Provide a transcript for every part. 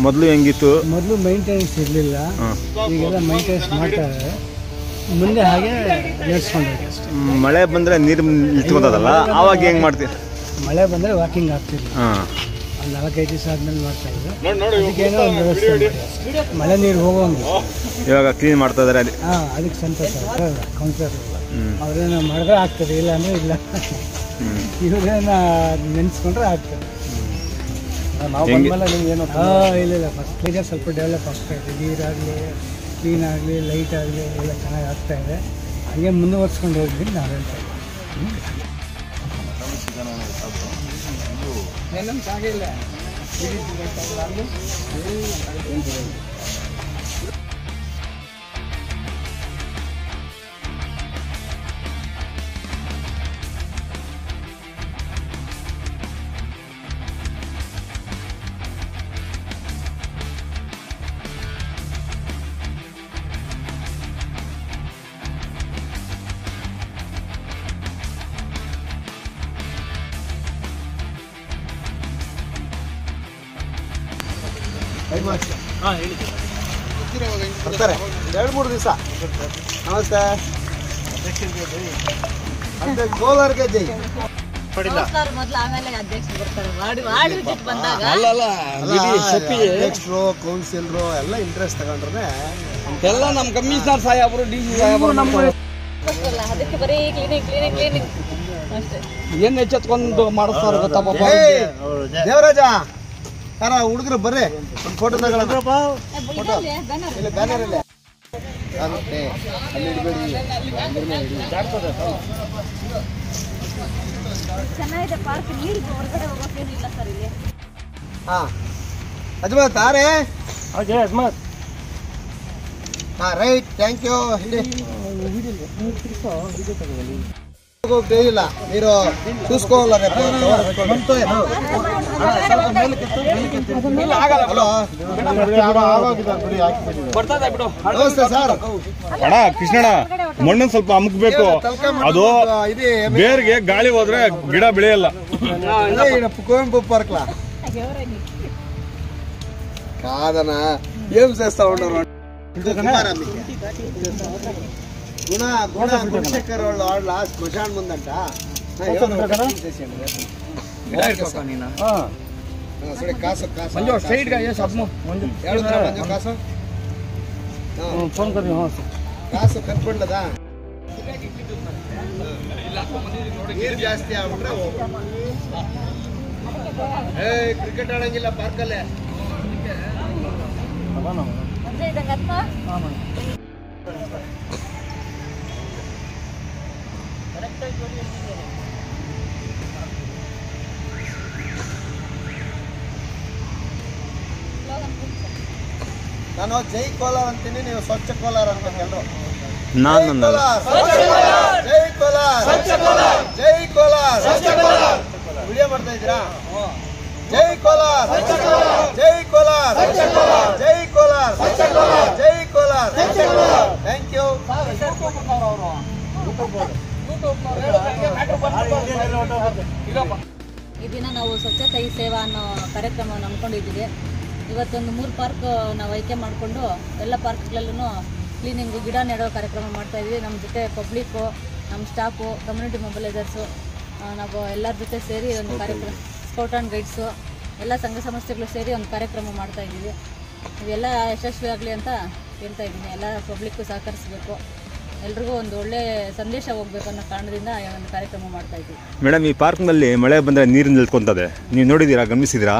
ಮೊದಲು ಹೆಂಗಿತ್ತು? ಮೊದಲು ಮೈಂಟೆನೆನ್ಸ್ ಇರಲಿಲ್ಲ, ಈಗೆಲ್ಲ ಮೈಂಟೆನೆನ್ಸ್ ಮಾಡ್ತಾರೆ. ಮುಂದೆ ಹಾಗೆ ನಡೆಸ್ಕೊಂಡೋಗಿ ಅಷ್ಟೇ. ಮಳೆ ಬಂದರೆ ನೀರು ನಿಂತ್ಕೊಂತದಲ್ಲ, ಆವಾಗ ಹೆಂಗೆ ಮಾಡ್ತೀವಿ? ಮಳೆ ಬಂದರೆ ವಾಕಿಂಗ್ ಆಗ್ತಿಲ್ಲ. ಒಂದು 4-5 ದಿವಸ ಆದ್ಮೇಲೆ ಮಾಡ್ತಾ ಇದ್ರು. ಅದಕ್ಕೇನೋ ಒಂದು ವ್ಯವಸ್ಥೆ ಮಾಡಿ ಮಳೆ ನೀರು ಹೋಗೋಂಗೆ ಇವಾಗ ಕ್ಲೀನ್ ಮಾಡ್ತಾ ಇದ್ದಾರೆ ಅಲ್ಲಿ. ಅದಕ್ಕೆ ಸಂತೋಷ. ಕೌನ್ಸಿಲರ್ ಅವ್ರೇನೋ ಮಾಡಿದ್ರೆ ಆಗ್ತದೆ, ಇಲ್ಲ ಅಂದರೆ ಇಲ್ಲ. ಇವ್ರೇನ ನೆನೆಸ್ಕೊಂಡ್ರೆ ಆಗ್ತದೆ. ಇಲ್ಲ ಫಸ್ಟ್ ಕ್ಲೀನಾಗಿ ಸ್ವಲ್ಪ ಡೆವಲಪ್ ಆಗ್ತಾ ಇದೆ. ನೀರಾಗಲಿ, ಕ್ಲೀನ್ ಆಗಲಿ, ಲೈಟ್ ಆಗಲಿ ಎಲ್ಲ ಚೆನ್ನಾಗಿ ಆಗ್ತಾ ಇದೆ. ಹಾಗೆ ಮುಂದುವರ್ಸ್ಕೊಂಡು ಹೋಗ್ಲಿ ನಾವು ಹೇಳ್ತಾ ಇದ್ದೀವಿ. ಬರ್ತಾರೆ 2-3 ದಿವಸ. ನಮಸ್ತೆ. ಕೋಲಾರ್ಗೆ ಜೈ. ಅಧ್ಯಕ್ಷರು, ಕೌನ್ಸಿಲರು ಎಲ್ಲ ಇಂಟ್ರೆಸ್ಟ್ ತಗೊಂಡ್ರೆ ಎಲ್ಲ ನಮ್ಮ ಕಮಿಷನರ್ ಸಾಹೇಬರು, DC ಸಾಹೇಬರು ಏನು ಎಚ್ಚೆತ್ಕೊಂಡು ಮಾಡಿಸ್ತಾರೆ ಗೊತ್ತಪ್ಪ. ದೇವರಾಜ ಯಾರ ಹುಡುಗರು ಬರ್ರಿ, ಒಂದು ಫೋಟೋ ತಗೊಳ್ಳೋಣ. ಬ್ಯಾನರ್ ಇಲ್ಲ ಆಗುತ್ತೆ, ಅಲ್ಲಿ ಇಡಬೇಡಿ. ಹಾಂ ಅಜ್ಮತ್ ಆರೇ. ಹಾಂ ರೈಟ್, ಥ್ಯಾಂಕ್ ಯು. ಇಲ್ಲ ನೀರು చూసుకోవాలి. ನಮಸ್ತೆ ಸರ್. ಅಣ್ಣ ಕೃಷ್ಣಣ್ಣ, ಮಣ್ಣನ್ನು ಸ್ವಲ್ಪ ಅಮುಕ್ಬೇಕು. ಅದು ಬೇರ್ಗೆ ಗಾಳಿ ಹೋದ್ರೆ ಗಿಡ ಬೆಳೆಯಲ್ಲ. కువెంపు పార్క్లా కాదనా ఏం చేస్తా ఉన్నారు? గుణశేఖర్ వాళ్ళ శ్మశాన్ ముందంట. ಕಾಸು ಕಟ್ಬಿಡ್ಲದ ನೀರು ಜಾಸ್ತಿ ಆಗ್ಬಿಟ್ರೆ ಕ್ರಿಕೆಟ್ ಆಡಂಗಿಲ್ಲ ಪಾರ್ಕಲ್ಲೇ. ನಾನು ಜೈ ಕೋಲಾರ ಅಂತೀನಿ, ನೀವು ಸ್ವಚ್ಛ ಕೋಲಾರ ಅಂತ ಎಲ್ಲರೂ. ಜೈ ಕೋಲಾರ, ಜೈ ಕೋಲಾರ ವಿಡಿಯೋ ಮಾಡ್ತಾ ಇದ್ದೀರಾ? ಜೈ ಕೋಲಾರ, ಜೈ ಕೋಲಾರ, ಜೈ ಕೋಲಾರ, ಜೈ ಕೋಲಾರ. Thank you. ಈ ದಿನ ನಾವು ಸ್ವಚ್ಛತಾ ಹಿ ಸೇವಾ ಅನ್ನೋ ಕಾರ್ಯಕ್ರಮವನ್ನು ಹಮ್ಮಿಕೊಂಡಿದ್ದೀವಿ. ಇವತ್ತೊಂದು 3 ಪಾರ್ಕ್ ನಾವು ಆಯ್ಕೆ ಮಾಡಿಕೊಂಡು ಎಲ್ಲ ಪಾರ್ಕ್ಗಳಲ್ಲೂ ಕ್ಲೀನಿಂಗು, ಗಿಡ ನೆಡೋ ಕಾರ್ಯಕ್ರಮ ಮಾಡ್ತಾಯಿದ್ವಿ. ನಮ್ಮ ಜೊತೆ ಪಬ್ಲಿಕ್ಕು, ನಮ್ಮ ಸ್ಟಾಫು, ಕಮ್ಯುನಿಟಿ ಮೊಬಲೈಸರ್ಸು, ನಾವು ಎಲ್ಲರ ಜೊತೆ ಸೇರಿ ಒಂದು ಕಾರ್ಯಕ್ರಮ, ಸ್ಕೌಟ್ ಆ್ಯಂಡ್ ಗೈಡ್ಸು, ಎಲ್ಲ ಸಂಘ ಸಂಸ್ಥೆಗಳು ಸೇರಿ ಒಂದು ಕಾರ್ಯಕ್ರಮ ಮಾಡ್ತಾಯಿದ್ದೀವಿ. ಇವೆಲ್ಲ ಯಶಸ್ವಿ ಆಗಲಿ ಅಂತ ಹೇಳ್ತಾ ಇದ್ದೀನಿ. ಎಲ್ಲ ಪಬ್ಲಿಕ್ಕು ಸಹಕರಿಸಬೇಕು, ಎಲ್ರಿಗೂ ಒಂದು ಒಳ್ಳೆ ಸಂದೇಶ ಹೋಗ್ಬೇಕು ಅನ್ನೋ ಕಾರಣದಿಂದ ಒಂದು ಕಾರ್ಯಕ್ರಮ ಮಾಡ್ತಾ ಇದ್ದೀವಿ. ಮೇಡಮ್, ಈ ಪಾರ್ಕ್ನಲ್ಲಿ ಮಳೆ ಬಂದರೆ ನೀರು ನಿಲ್ಕೊಂತದೆ, ನೀವು ನೋಡಿದ್ದೀರಾ, ಗಮನಿಸಿದ್ದೀರಾ?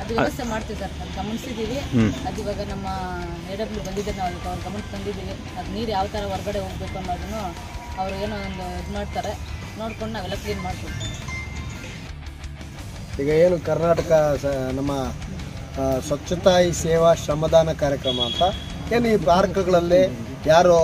ಅದು ವ್ಯವಸ್ಥೆ ಮಾಡ್ತಿದ್ದಾರೆ, ಅದು ಗಮನಿಸಿದ್ದೀವಿ. ಅದು ಇವಾಗ ನಮ್ಮ AW ಬಂದಿದ್ದೆ, ನಾವು ಅವ್ರ ಗಮನಕ್ಕೆ ತಂದಿದ್ದೀವಿ. ಅದು ನೀರು ಯಾವ ಥರ ಹೊರಗಡೆ ಹೋಗಬೇಕು ಅನ್ನೋದನ್ನು ಅವರು ಏನೋ ಒಂದು ಇದು ಮಾಡ್ತಾರೆ, ನೋಡ್ಕೊಂಡು ನಾವೆಲ್ಲ ಕ್ಲೀನ್ ಮಾಡ್ಕೊಡ್ತೀವಿ. ಈಗ ಏನು ಕರ್ನಾಟಕ ನಮ್ಮ ಸ್ವಚ್ಛತಾ ಹಿ ಸೇವಾ ಶ್ರಮದಾನ ಕಾರ್ಯಕ್ರಮ ಅಂತ ಏನು ಈ ಪಾರ್ಕ್ಗಳಲ್ಲಿ ಯಾರು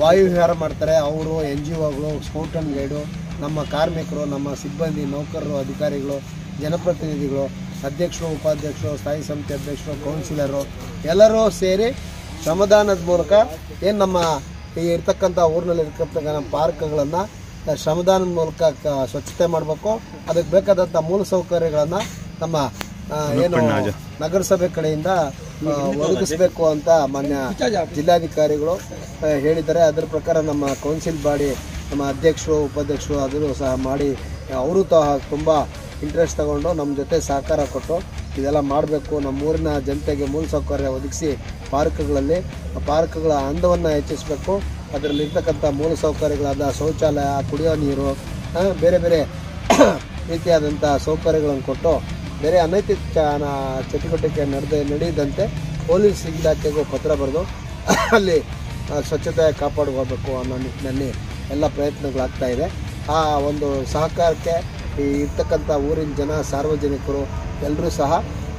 ವಾಯುವಿಹಾರ ಮಾಡ್ತಾರೆ ಅವರು, NGOಗಳು, ಸ್ಕೌಟ್ ಆ್ಯಂಡ್ ಗೈಡು, ನಮ್ಮ ಕಾರ್ಮಿಕರು, ನಮ್ಮ ಸಿಬ್ಬಂದಿ, ನೌಕರರು, ಅಧಿಕಾರಿಗಳು, ಜನಪ್ರತಿನಿಧಿಗಳು, ಅಧ್ಯಕ್ಷರು, ಉಪಾಧ್ಯಕ್ಷರು, ಸ್ಥಾಯಿ ಸಮಿತಿ ಅಧ್ಯಕ್ಷರು, ಕೌನ್ಸಿಲರು ಎಲ್ಲರೂ ಸೇರಿ ಶ್ರಮದಾನದ ಮೂಲಕ ಏನು ನಮ್ಮ ಇರ್ತಕ್ಕಂಥ ಊರಿನಲ್ಲಿ ಇರ್ತಕ್ಕಂಥ ಪಾರ್ಕ್ಗಳನ್ನು ಶ್ರಮದಾನದ ಮೂಲಕ ಸ್ವಚ್ಛತೆ ಮಾಡಬೇಕು. ಅದಕ್ಕೆ ಬೇಕಾದಂಥ ಮೂಲಸೌಕರ್ಯಗಳನ್ನು ನಮ್ಮ ಏನು ನಗರಸಭೆ ಕಡೆಯಿಂದ ಒದಗಿಸಬೇಕು ಅಂತ ಮಾನ್ಯ ಜಿಲ್ಲಾಧಿಕಾರಿಗಳು ಹೇಳಿದ್ದಾರೆ. ಅದರ ಪ್ರಕಾರ ನಮ್ಮ ಕೌನ್ಸಿಲ್ ಬಾಡಿ ನಮ್ಮ ಅಧ್ಯಕ್ಷರು ಉಪಾಧ್ಯಕ್ಷರು ಅದನ್ನು ಸಹ ಮಾಡಿ ಅವರು ತುಂಬ ಇಂಟ್ರೆಸ್ಟ್ ತಗೊಂಡು ನಮ್ಮ ಜೊತೆ ಸಹಕಾರ ಕೊಟ್ಟು ಇದೆಲ್ಲ ಮಾಡಬೇಕು, ನಮ್ಮೂರಿನ ಜನತೆಗೆ ಮೂಲಸೌಕರ್ಯ ಒದಗಿಸಿ ಪಾರ್ಕ್ಗಳ ಅಂದವನ್ನು ಹೆಚ್ಚಿಸಬೇಕು, ಅದರಲ್ಲಿರ್ತಕ್ಕಂಥ ಮೂಲಸೌಕರ್ಯಗಳಾದ ಶೌಚಾಲಯ, ಕುಡಿಯೋ ನೀರು, ಬೇರೆ ಬೇರೆ ರೀತಿಯಾದಂಥ ಸೌಕರ್ಯಗಳನ್ನು ಕೊಟ್ಟು ಬೇರೆ ಅನೈತಿಕ ಚಟುವಟಿಕೆ ನಡೆಯದಂತೆ ಪೊಲೀಸ್ ಇಲಾಖೆಗೂ ಪತ್ರ ಬರೆದು ಅಲ್ಲಿ ಸ್ವಚ್ಛತೆ ಕಾಪಾಡ್ಕೋಬೇಕು ಅನ್ನೋ ನಿಟ್ಟಿನಲ್ಲಿ ಎಲ್ಲ ಪ್ರಯತ್ನಗಳಾಗ್ತಾ ಇದೆ. ಆ ಒಂದು ಸಹಕಾರಕ್ಕೆ ಈ ಇರ್ತಕ್ಕಂಥ ಊರಿನ ಜನ, ಸಾರ್ವಜನಿಕರು ಎಲ್ಲರೂ ಸಹ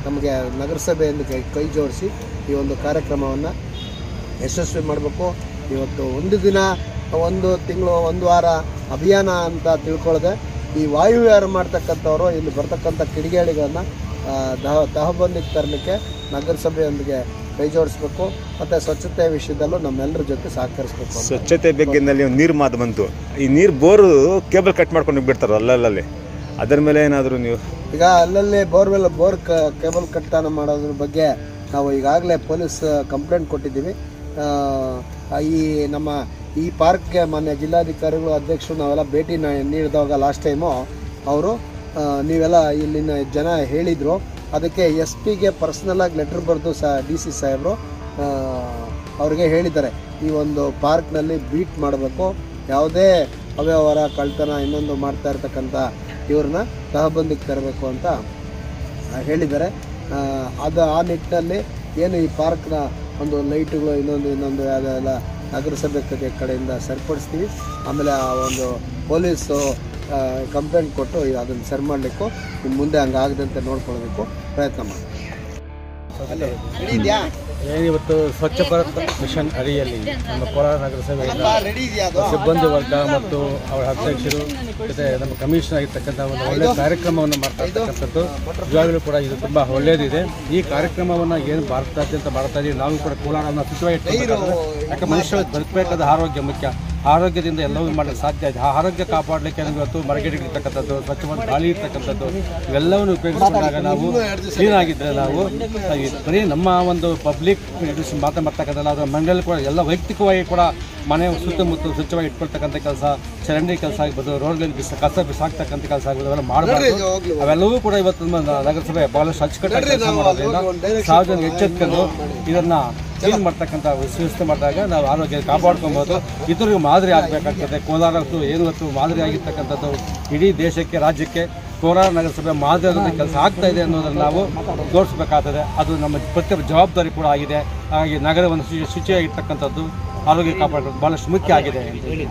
ನಮಗೆ ನಗರಸಭೆಯಿಂದ ಕೈ ಜೋಡಿಸಿ ಈ ಒಂದು ಕಾರ್ಯಕ್ರಮವನ್ನು ಯಶಸ್ವಿ ಮಾಡಬೇಕು. ಇವತ್ತು ಒಂದು ದಿನ, ಒಂದು ತಿಂಗಳು, ಒಂದು ವಾರ ಅಭಿಯಾನ ಅಂತ ತಿಳ್ಕೊಳ್ಳದೆ ಈ ವಾಯುವಿಹಾರ ಮಾಡ್ತಕ್ಕಂಥವರು ಇಲ್ಲಿ ಬರ್ತಕ್ಕಂಥ ಕಿಡಿಗೇಡಿಗಳನ್ನು ತಹಬಂದಿಗೆ ತರಲಿಕ್ಕೆ ನಗರಸಭೆಯೊಂದಿಗೆ ಕೈ ಜೋಡಿಸ್ಬೇಕು ಮತ್ತು ಸ್ವಚ್ಛತೆ ವಿಷಯದಲ್ಲೂ ನಮ್ಮೆಲ್ಲರ ಜೊತೆ ಸಹಕರಿಸಬೇಕು. ಸ್ವಚ್ಛತೆ ಬಗ್ಗೆ ನೀರು ಮಾತು ಬಂತು. ಈ ನೀರು ಬೋರು ಕೇಬಲ್ ಕಟ್ ಮಾಡ್ಕೊಂಡು ಬಿಡ್ತಾರೆ ಅಲ್ಲಲ್ಲಿ, ಅದರ ಮೇಲೆ ಏನಾದರೂ ನೀವು ಈಗ ಅಲ್ಲಲ್ಲಿ ಬೋರ್ ಕೇಬಲ್ ಕಟ್ಟಾನ ಮಾಡೋದ್ರ ಬಗ್ಗೆ ನಾವು ಈಗಾಗಲೇ ಪೊಲೀಸ್ ಕಂಪ್ಲೇಂಟ್ ಕೊಟ್ಟಿದ್ದೀವಿ. ನಮ್ಮ ಈ ಪಾರ್ಕ್ಗೆ ಮಾನ್ಯ ಜಿಲ್ಲಾಧಿಕಾರಿಗಳು ಅಧ್ಯಕ್ಷರು ನಾವೆಲ್ಲ ಭೇಟಿ ನೀಡಿದಾಗ ಲಾಸ್ಟ್ ಟೈಮು ಅವರು ನೀವೆಲ್ಲ ಇಲ್ಲಿನ ಜನ ಹೇಳಿದರು. ಅದಕ್ಕೆ SP ಪರ್ಸ್ನಲಾಗಿ ಲೆಟ್ರ್ ಬರೆದು DC ಸಾಹೇಬರು ಅವ್ರಿಗೆ ಹೇಳಿದ್ದಾರೆ, ಈ ಒಂದು ಪಾರ್ಕ್ನಲ್ಲಿ ಬೀಟ್ ಮಾಡಬೇಕು, ಯಾವುದೇ ಅವ್ಯವಹಾರ, ಕಳ್ತನ, ಇನ್ನೊಂದು ಮಾಡ್ತಾ ಇರ್ತಕ್ಕಂಥ ಇವ್ರನ್ನ ತಹಬಂದಿಗೆ ತರಬೇಕು ಅಂತ ಹೇಳಿದ್ದಾರೆ. ಆ ನಿಟ್ಟಿನಲ್ಲಿ ಏನು ಈ ಪಾರ್ಕ್ನ ಒಂದು ಲೈಟುಗಳು ಇನ್ನೊಂದು ಯಾವುದೆಲ್ಲ ನಗರಸಭೆ ಕಡೆಯಿಂದ ಸರಿಪಡಿಸ್ತೀವಿ. ಆಮೇಲೆ ಆ ಒಂದು ಪೊಲೀಸು ಕಂಪ್ಲೇಂಟ್ ಕೊಟ್ಟು ಅದನ್ನು ಸರಿ ಮಾಡಲಿಕ್ಕೂ ಇನ್ನು ಮುಂದೆ ಹಂಗಾಗದಂತೆ ನೋಡ್ಕೊಳ್ಳೋದಕ್ಕೂ ಪ್ರಯತ್ನ ಮಾಡಿ. ಏನಿವತ್ತು ಸ್ವಚ್ಛ ಭಾರತ್ ಮಿಷನ್ ಅಡಿಯಲ್ಲಿ ನಮ್ಮ ಕೋಲಾರ ನಗರಸಭೆಯಿಂದ ಸಿಬ್ಬಂದಿ ವರ್ಗ ಮತ್ತು ಅವರ ಅಧ್ಯಕ್ಷರು ಜೊತೆ ನಮ್ಮ ಕಮಿಷನರ್ ಆಗಿರ್ತಕ್ಕಂಥ ಒಂದು ಒಳ್ಳೆಯ ಕಾರ್ಯಕ್ರಮವನ್ನು ಮಾಡ್ತಾ ಇರ್ತಕ್ಕಂಥದ್ದು ನಿಜವಾಗಲೂ ಕೂಡ ಇದು ತುಂಬ ಒಳ್ಳೆಯದಿದೆ. ಈ ಕಾರ್ಯಕ್ರಮವನ್ನು ಏನು ಭಾರತಾದ್ಯಂತ ಮಾಡ್ತಾ ಇದ್ದೀವಿ, ನಾವು ಕೂಡ ಕೋಲಾರವನ್ನು ಶುಚಿಯಾಗಿ ಇಟ್ಕೊಳ್ಬೇಕಾದ್ರೆ, ಯಾಕೆ ಮನುಷ್ಯ ಬದುಕಬೇಕಾದ ಆರೋಗ್ಯ ಮುಖ್ಯ. ಆರೋಗ್ಯದಿಂದ ಎಲ್ಲವೂ ಮಾಡಲಿಕ್ಕೆ ಸಾಧ್ಯ ಇದೆ. ಆ ಆರೋಗ್ಯ ಕಾಪಾಡಲಿಕ್ಕೆ ನಮಗೆ ಇವತ್ತು ಮರಗಿಡಗಳಿರ್ತಕ್ಕಂಥದ್ದು, ಸ್ವಚ್ಛವಾದ ಗಾಳಿ ಇರ್ತಕ್ಕಂಥದ್ದು ಇವೆಲ್ಲವನ್ನು ಉಪಯೋಗಿಸಿಕೊಂಡಾಗ ನಾವು ಕ್ಲೀನಾಗಿದ್ದರೆ ನಾವು ಬರೀ ನಮ್ಮ ಒಂದು ಪಬ್ಲಿಕ್ ಮಾತಾಡ್ತಕ್ಕಂಥದ್ದು ಅದರ ಮನೆಯಲ್ಲಿ ಕೂಡ ಎಲ್ಲ ವೈಯಕ್ತಿಕವಾಗಿ ಕೂಡ ಮನೆ ಸುತ್ತಮುತ್ತ ಸ್ವಚ್ಛವಾಗಿ ಇಟ್ಕೊಳ್ತಕ್ಕಂಥ ಕೆಲಸ, ಚರಂಡಿ ಕೆಲಸ ಆಗ್ಬೋದು, ರೋಡ್ಗಳಲ್ಲಿ ಕಸ ಬಿಸಾಕ್ತಕ್ಕಂಥ ಕೆಲಸ ಆಗ್ಬೋದು, ಅವೆಲ್ಲ ಮಾಡಬಾರ್ದು. ಅವೆಲ್ಲವೂ ಕೂಡ ಇವತ್ತು ನಮ್ಮ ನಗರಸಭೆ ಬಹಳಷ್ಟು ಅಚ್ಚುಕಟ್ಟಾಗಿ ಕೆಲಸ ಮಾಡೋದ್ರಿಂದ ಸಾರ್ವಜನಿಕ ಎಚ್ಚೆತ್ಕೊಂಡು ಇದನ್ನು ಕ್ಲೀನ್ ಮಾಡ್ತಕ್ಕಂಥ ವ್ಯವಸ್ಥೆ ಮಾಡಿದಾಗ ನಾವು ಆರೋಗ್ಯ ಕಾಪಾಡ್ಕೊಬೋದು. ಇತರಿಗೂ ಮಾದರಿ ಆಗಬೇಕಾಗ್ತದೆ. ಕೋಲಾರ ಏನು ಮಾದರಿ ಆಗಿರ್ತಕ್ಕಂಥದ್ದು ಇಡೀ ದೇಶಕ್ಕೆ, ರಾಜ್ಯಕ್ಕೆ ಕೋಲಾರ ನಗರಸಭೆ ಮಾದರಿ ಕೆಲಸ ಆಗ್ತಾ ಇದೆ ಅನ್ನೋದನ್ನು ನಾವು ತೋರಿಸ್ಬೇಕಾಗ್ತದೆ. ಅದು ನಮ್ಮ ಪ್ರತಿಯೊಬ್ಬ ಜವಾಬ್ದಾರಿ ಕೂಡ ಆಗಿದೆ. ಹಾಗಾಗಿ ನಗರವನ್ನು ಶುಚಿಯಾಗಿರ್ತಕ್ಕಂಥದ್ದು, ಆರೋಗ್ಯ ಕಾಪಾಡೋದು ಭಾಳಷ್ಟು ಮುಖ್ಯ ಆಗಿದೆ ಅಂತ ಹೇಳಿ